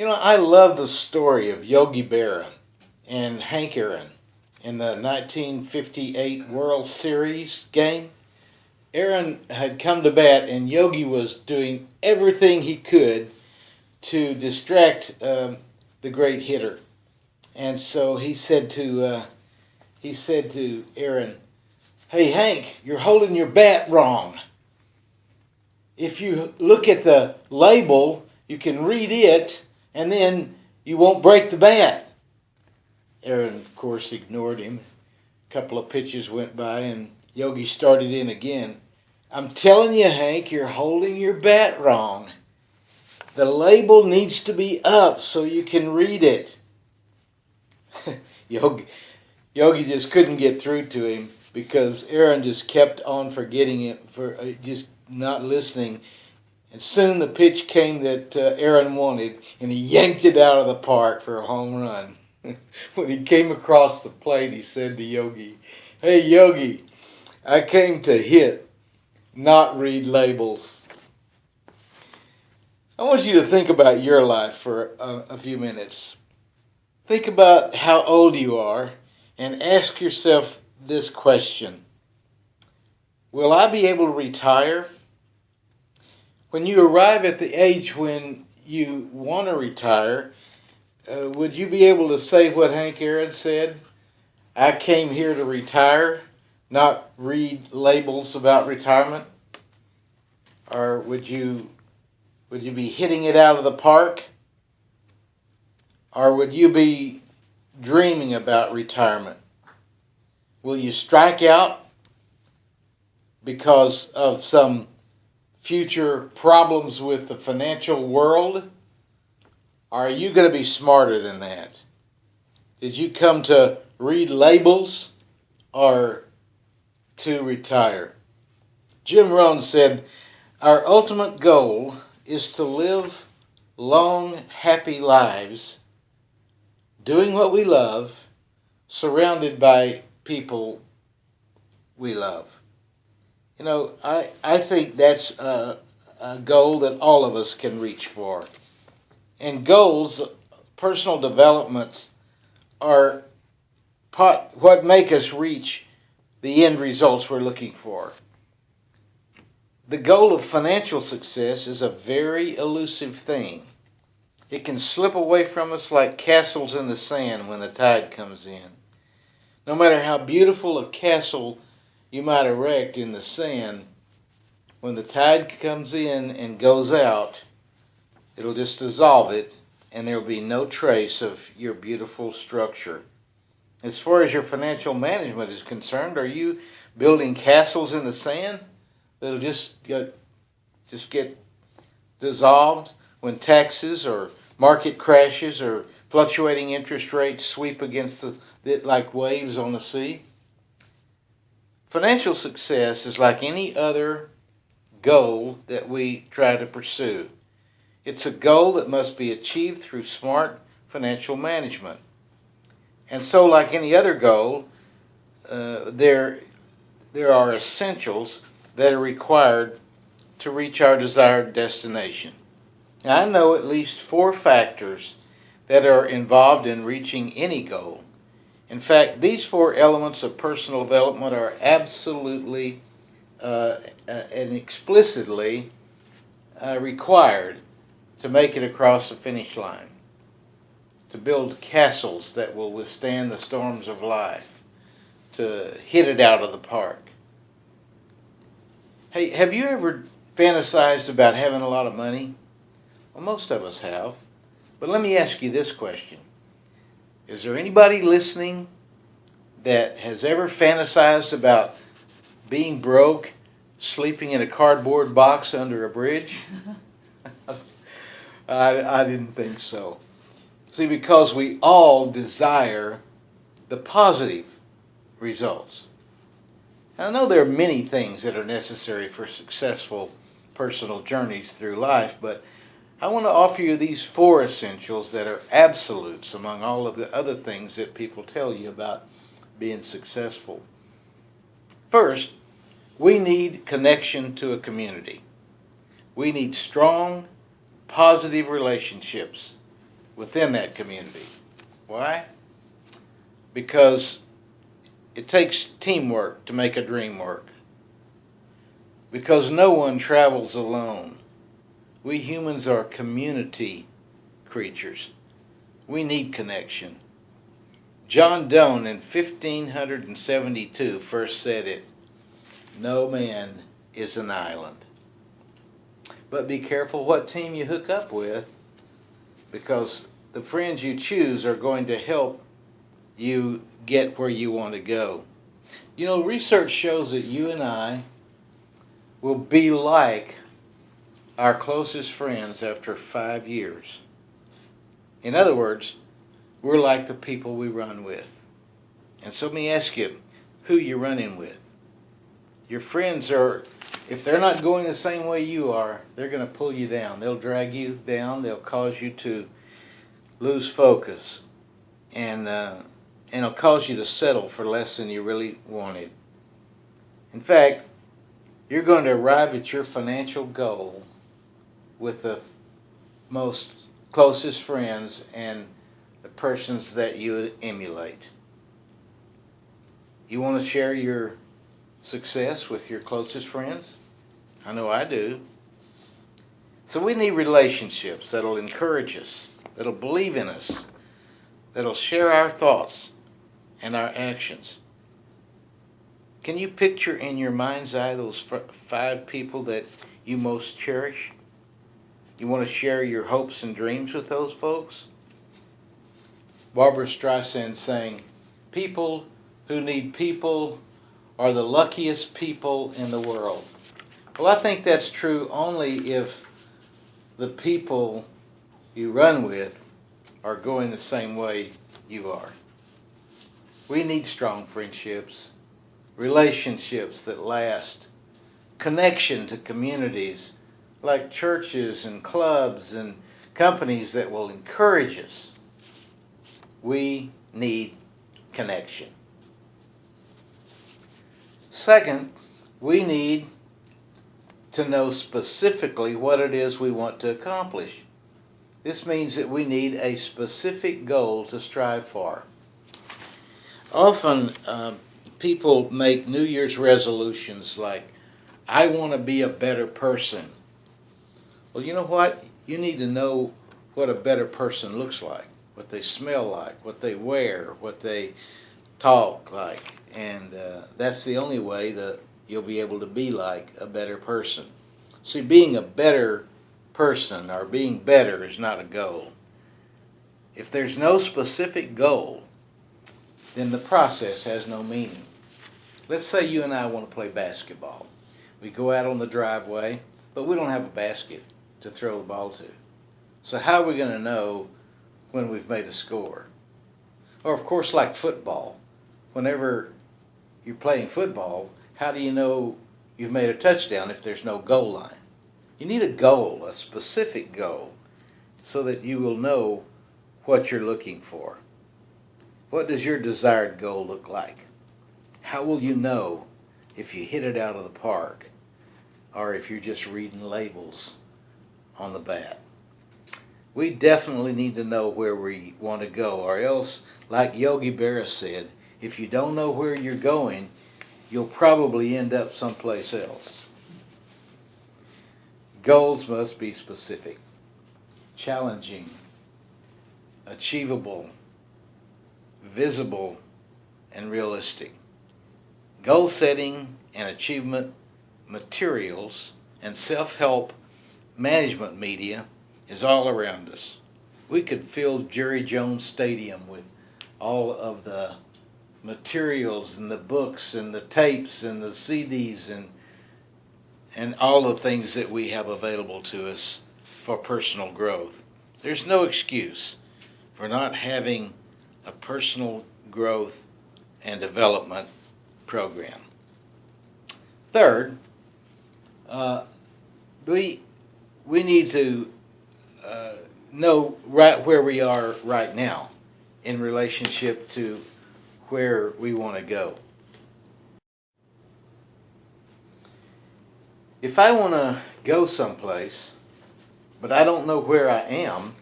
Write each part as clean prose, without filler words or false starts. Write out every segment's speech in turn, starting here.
I love the story of Yogi Berra and Hank Aaron in the 1958 World Series game. Aaron had come to bat, and Yogi was doing everything he could to distract the great hitter. And so he said to Aaron, "Hey Hank, you're holding your bat wrong. If you look at the label, you can read it, and then you won't break the bat." Aaron, of course, ignored him. A couple of pitches went by, and Yogi started in again. "I'm telling you, Hank, you're holding your bat wrong. The label needs to be up so you can read it." Yogi, Yogi just couldn't get through to him because Aaron just kept on forgetting it, for just not listening. And soon the pitch came that Aaron wanted, and he yanked it out of the park for a home run. When he came across the plate, he said to Yogi, "Hey Yogi, I came to hit, not read labels." I want you to think about your life for a few minutes. Think about how old you are and ask yourself this question: will I be able to retire? When you arrive at the age when you want to retire, would you be able to say what Hank Aaron said? "I came here to retire, not read labels about retirement"? Or would you be hitting it out of the park? Or would you be dreaming about retirement? Will you strike out because of some future problems with the financial world? Or are you going to be smarter than that? Did you come to read labels or to retire? Jim Rohn said, "Our ultimate goal is to live long, happy lives, doing what we love, surrounded by people we love." I think that's a goal that all of us can reach for. And goals, personal developments, are what make us reach the end results we're looking for. The goal of financial success is a very elusive thing. It can slip away from us like castles in the sand when the tide comes in. No matter how beautiful a castle you might erect in the sand, when the tide comes in and goes out, it'll just dissolve it, and there'll be no trace of your beautiful structure. As far as your financial management is concerned, are you building castles in the sand that'll just get dissolved when taxes or market crashes or fluctuating interest rates sweep against it like waves on the sea? Financial success is like any other goal that we try to pursue. It's a goal that must be achieved through smart financial management. And so, like any other goal, there are essentials that are required to reach our desired destination. Now, I know at least 4 factors that are involved in reaching any goal. In fact, these 4 elements of personal development are absolutely and explicitly required to make it across the finish line, to build castles that will withstand the storms of life, to hit it out of the park. Hey, have you ever fantasized about having a lot of money? Well, most of us have. But let me ask you this question. Is there anybody listening that has ever fantasized about being broke, sleeping in a cardboard box under a bridge? I didn't think so. See, because we all desire the positive results. I know there are many things that are necessary for successful personal journeys through life, but I want to offer you these 4 essentials that are absolutes among all of the other things that people tell you about being successful. First, we need connection to a community. We need strong, positive relationships within that community. Why? Because it takes teamwork to make a dream work. Because no one travels alone. We humans are community creatures. We need connection. John Donne in 1572 first said it, "No man is an island." But be careful what team you hook up with, because the friends you choose are going to help you get where you want to go. You know, research shows that you and I will be like our closest friends after 5 years. In other words, we're like the people we run with. And so let me ask you, who you're running with. Your friends are, if they're not going the same way you are, they're going to pull you down. They'll drag you down. They'll cause you to lose focus. And it'll cause you to settle for less than you really wanted. In fact, you're going to arrive at your financial goal with the most closest friends and the persons that you emulate. You want to share your success with your closest friends? I know I do. So we need relationships that'll encourage us, that'll believe in us, that'll share our thoughts and our actions. Can you picture in your mind's eye those 5 people that you most cherish? You want to share your hopes and dreams with those folks? Barbara Streisand sang, "People who need people are the luckiest people in the world." Well, I think that's true only if the people you run with are going the same way you are. We need strong friendships, relationships that last, connection to communities like churches and clubs and companies that will encourage us. We need connection. Second, we need to know specifically what it is we want to accomplish. This means that we need a specific goal to strive for. Often, people make New Year's resolutions like, "I want to be a better person." Well, you know what? You need to know what a better person looks like, what they smell like, what they wear, what they talk like. And that's the only way that you'll be able to be like a better person. See, being a better person or being better is not a goal. If there's no specific goal, then the process has no meaning. Let's say you and I want to play basketball. We go out on the driveway, but we don't have a basket to throw the ball to. So how are we going to know when we've made a score? Or of course, like football, whenever you're playing football, how do you know you've made a touchdown if there's no goal line? You need a goal, a specific goal, so that you will know what you're looking for. What does your desired goal look like? How will you know if you hit it out of the park or if you're just reading labels on the bat? We definitely need to know where we want to go, or else, like Yogi Berra said, if you don't know where you're going, you'll probably end up someplace else. Goals must be specific, challenging, achievable, visible, and realistic. Goal setting and achievement materials and self-help management media is all around us. We could fill Jerry Jones Stadium with all of the materials and the books and the tapes and the CDs and all the things that we have available to us for personal growth. There's no excuse for not having a personal growth and development program. Third, we need to know right where we are right now in relationship to where we want to go. If I want to go someplace, but I don't know where I am,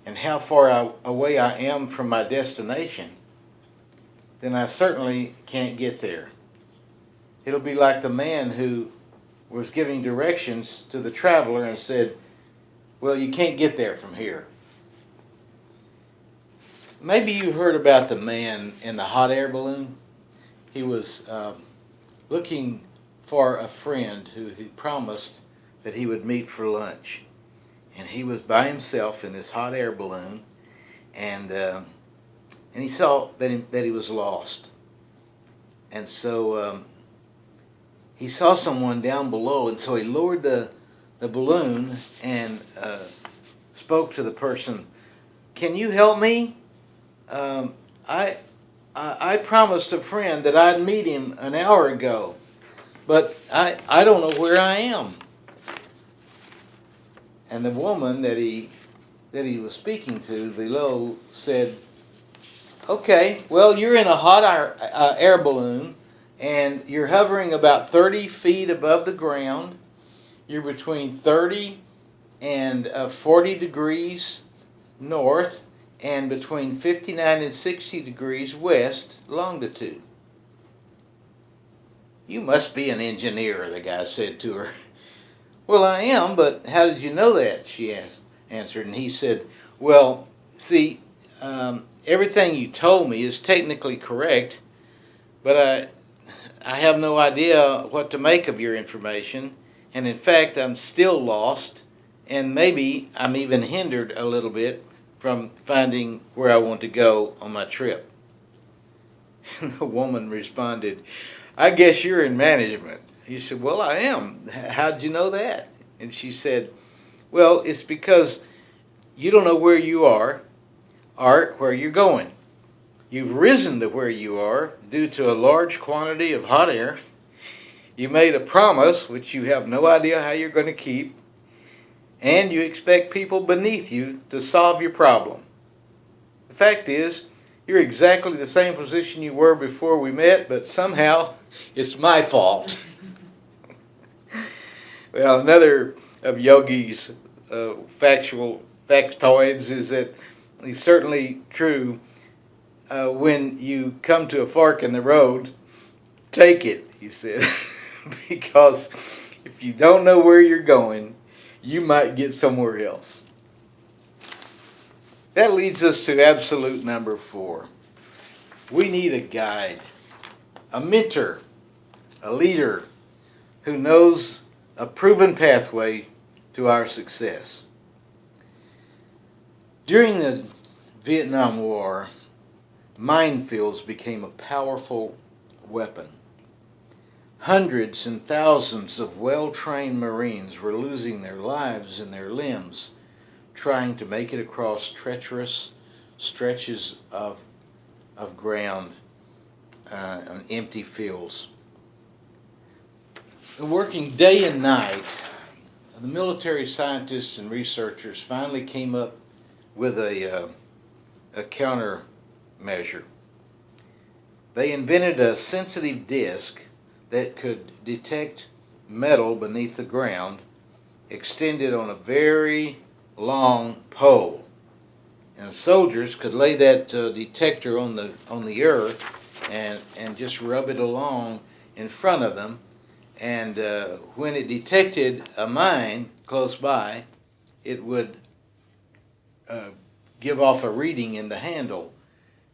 and how far away I am from my destination, then I certainly can't get there. It'll be like the man who was giving directions to the traveler and said, well, you can't get there from here. Maybe you heard about the man in the hot air balloon. He was looking for a friend who he promised that he would meet for lunch. And he was by himself in this hot air balloon, and he saw that he was lost. And so he saw someone down below, and so he lowered the balloon and spoke to the person. Can you help me? I promised a friend that I'd meet him an hour ago, but I don't know where I am. And the woman that he was speaking to below said, okay, well, you're in a hot air balloon, and you're hovering about 30 feet above the ground. You're between 30 and 40 degrees north, and between 59 and 60 degrees west longitude. You must be an engineer, the guy said to her. Well, I am, but how did you know that? She answered, and he said, well, see, everything you told me is technically correct, but I have no idea what to make of your information, and in fact, I'm still lost, and maybe I'm even hindered a little bit from finding where I want to go on my trip. And the woman responded, I guess you're in management. He said, well, I am. How'd you know that? And she said, well, it's because you don't know where you are or where you're going. You've risen to where you are due to a large quantity of hot air. You made a promise which you have no idea how you're going to keep, and you expect people beneath you to solve your problem. The fact is, you're exactly the same position you were before we met, but somehow it's my fault. Well, another of Yogi's factoids is that it's certainly true. When you come to a fork in the road, take it, he said, because if you don't know where you're going, you might get somewhere else. That leads us to absolute number 4. We need a guide, a mentor, a leader who knows a proven pathway to our success. During the Vietnam War, minefields became a powerful weapon. Hundreds and thousands of well-trained Marines were losing their lives and their limbs trying to make it across treacherous stretches of ground on empty fields. Working day and night, the military scientists and researchers finally came up with a countermeasure. They invented a sensitive disc that could detect metal beneath the ground, extended on a very long pole. And soldiers could lay that detector on the earth and just rub it along in front of them. And when it detected a mine close by, it would give off a reading in the handle.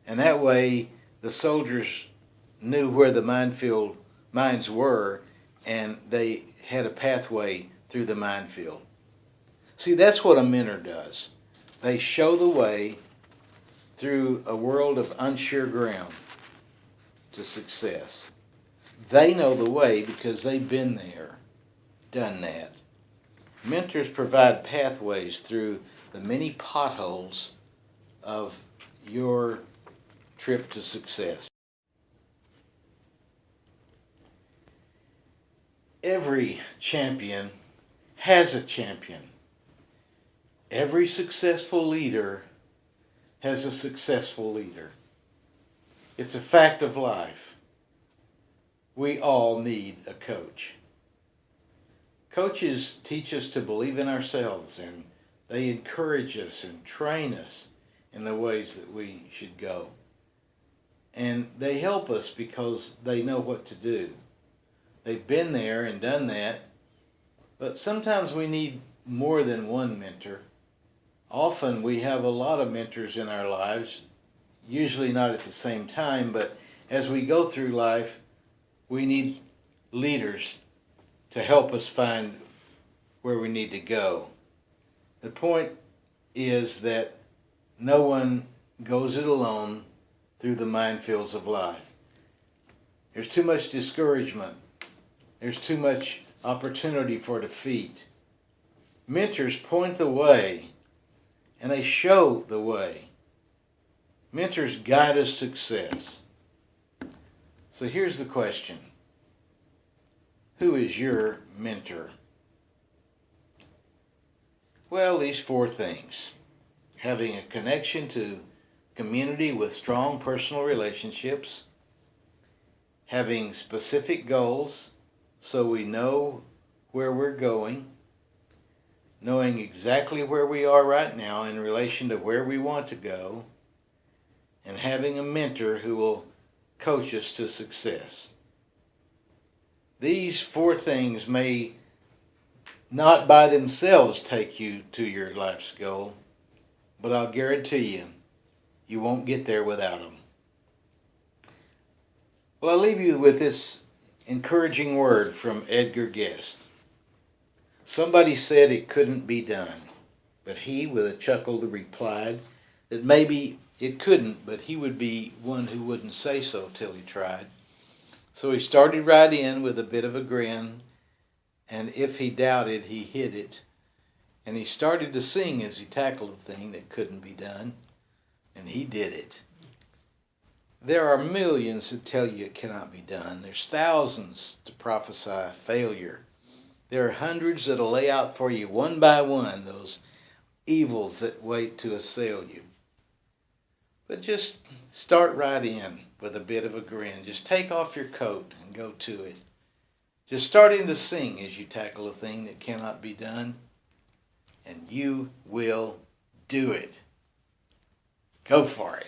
And that way the soldiers knew where the mines were, and they had a pathway through the minefield. See, that's what a mentor does. They show the way through a world of unsure ground to success. They know the way because they've been there, done that. Mentors provide pathways through the many potholes of your trip to success. Every champion has a champion. Every successful leader has a successful leader. It's a fact of life. We all need a coach. Coaches teach us to believe in ourselves and They encourage us and train us in the ways that we should go. And they help us because they know what to do. They've been there and done that. But sometimes we need more than one mentor. Often we have a lot of mentors in our lives, usually not at the same time, but as we go through life, we need leaders to help us find where we need to go. The point is that no one goes it alone through the minefields of life. There's too much discouragement. There's too much opportunity for defeat. Mentors point the way, and they show the way. Mentors guide us to success. So here's the question. Who is your mentor? Well, these 4 things. Having a connection to community with strong personal relationships. Having specific goals so we know where we're going. Knowing exactly where we are right now in relation to where we want to go. And having a mentor who will coach us to success. These 4 things may not by themselves take you to your life's goal, but I'll guarantee you, you won't get there without them. Well, I'll leave you with this encouraging word from Edgar Guest. Somebody said it couldn't be done, but he, with a chuckle, replied that maybe it couldn't, but he would be one who wouldn't say so till he tried. So he started right in with a bit of a grin, and if he doubted, he hid it. And he started to sing as he tackled a thing that couldn't be done, and he did it. There are millions that tell you it cannot be done. There's thousands to prophesy failure. There are hundreds that'll lay out for you one by one those evils that wait to assail you. But just start right in with a bit of a grin. Just take off your coat and go to it. Just starting to sing as you tackle a thing that cannot be done, and you will do it. Go for it.